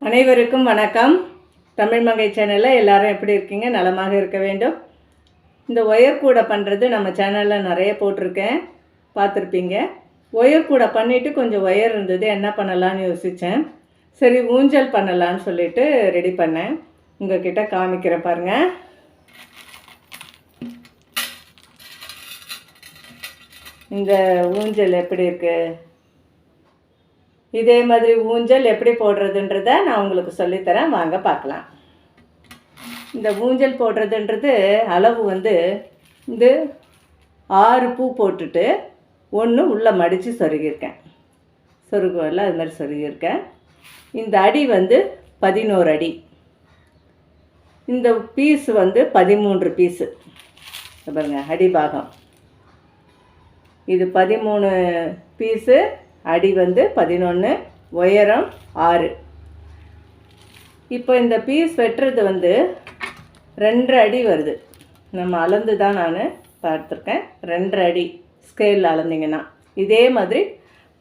அனைவருக்கும் வணக்கம். தமிழ் மங்கை சேனலில் எல்லாரும் எப்படி இருக்கீங்க? நலமாக இருக்க வேண்டும். இந்த ஒயர் கூடை பண்ணுறது நம்ம சேனலில் நிறைய போட்டிருக்கேன், பார்த்துருப்பீங்க. ஒயர் கூடை பண்ணிவிட்டு கொஞ்சம் ஒயர் இருந்தது, என்ன பண்ணலான்னு யோசித்தேன். சரி ஊஞ்சல் பண்ணலான்னு சொல்லிட்டு ரெடி பண்ணேன். உங்கள்கிட்ட காமிக்கிறேன் பாருங்கள். இந்த ஊஞ்சல் எப்படி இருக்குது, இதே மாதிரி ஊஞ்சல் எப்படி போடுறதுன்றதை நான் உங்களுக்கு சொல்லித்தரேன், வாங்க பார்க்கலாம். இந்த ஊஞ்சல் போடுறதுன்றது அளவு வந்து இது 6 பூ போட்டுட்டு ஒன்று உள்ளே மடித்து சொருகியிருக்கேன். சொருகுவல்ல அது மாதிரி சொருகியிருக்கேன். இந்த அடி வந்து 11 அடி. இந்த பீஸ் வந்து 13 பீஸு பாருங்க, அடிபாகம் இது 13 பீஸு. அடி வந்து 11, உயரம் 6. இப்போ இந்த பீஸ் வெட்டுறது வந்து 2.5 அடி வருது. நம்ம அளந்து தான் நான் பார்த்துருக்கேன். 2.5 அடி ஸ்கேலில் அளந்திங்கன்னா இதே மாதிரி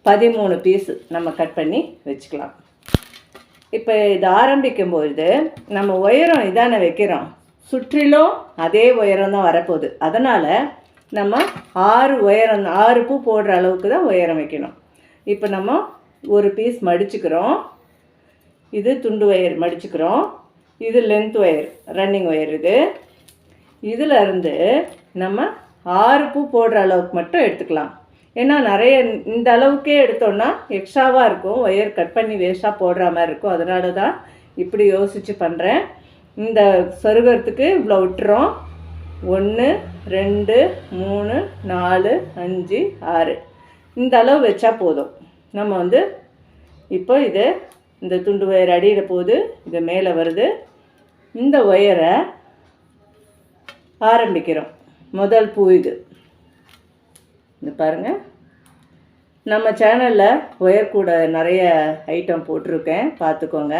13 பீஸு நம்ம கட் பண்ணி வச்சுக்கலாம். இப்போ இது ஆரம்பிக்கும்பொழுது நம்ம உயரம் இதான வைக்கிறோம், சுற்றிலும் அதே உயரம் தான் வரப்போகுது. அதனால் நம்ம 6 பூ போடுற அளவுக்கு தான் உயரம் வைக்கணும். இப்போ நம்ம ஒரு பீஸ் மடிச்சுக்கிறோம். இது துண்டு ஒயர் மடிச்சுக்கிறோம். இது லென்த் ஒயர், ரன்னிங் ஒயர். இதில் இருந்து நம்ம 6 பூ போடுற அளவுக்கு மட்டும் எடுத்துக்கலாம். ஏன்னா நிறைய இந்த அளவுக்கே எடுத்தோன்னா எக்ஸ்ட்ராவாக இருக்கும், ஒயர் கட் பண்ணி வேஸ்ட்டாக போடுற மாதிரி இருக்கும். அதனால தான் இப்படி யோசித்து பண்ணுறேன். இந்த சொருகிறதுக்கு இவ்வளோ விட்டுறோம். 1 2 3 4 5 6 இந்த அளவு வச்சா போதும். நம்ம வந்து இப்போ இந்த துண்டு ஒயர் அடியில் போகுது, இது மேலே வருது. இந்த ஒயரை ஆரம்பிக்கிறோம். முதல் பூ இது பாருங்கள். நம்ம சேனலில் ஒயர் கூட நிறைய ஐட்டம் போட்டிருக்கேன், பார்த்துக்கோங்க.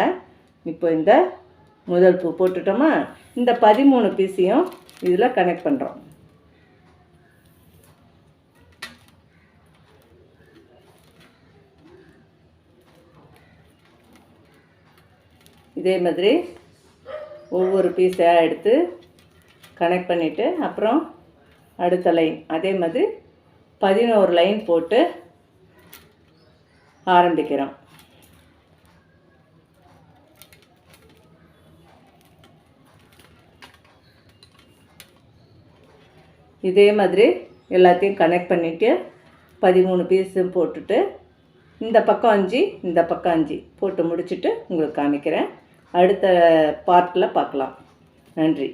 இப்போ இந்த முதல் பூ போட்டுட்டோமா, இந்த 13 பீஸையும் இதில் கனெக்ட் பண்ணுறோம். இதே மாதிரி ஒவ்வொரு பீஸாக எடுத்து கனெக்ட் பண்ணிவிட்டு அப்புறம் அடுத்த லைன் அதே மாதிரி 11 லைன் போட்டு ஆரம்பிக்கிறோம். இதே மாதிரி எல்லாத்தையும் கனெக்ட் பண்ணிவிட்டு 13 பீஸும் போட்டுட்டு இந்த பக்கம் 5 இந்த பக்கம் 5 போட்டு முடிச்சுட்டு உங்களுக்கு காமிக்கிறேன். அடுத்த பார்ட்டில் பார்க்கலாம். நன்றி.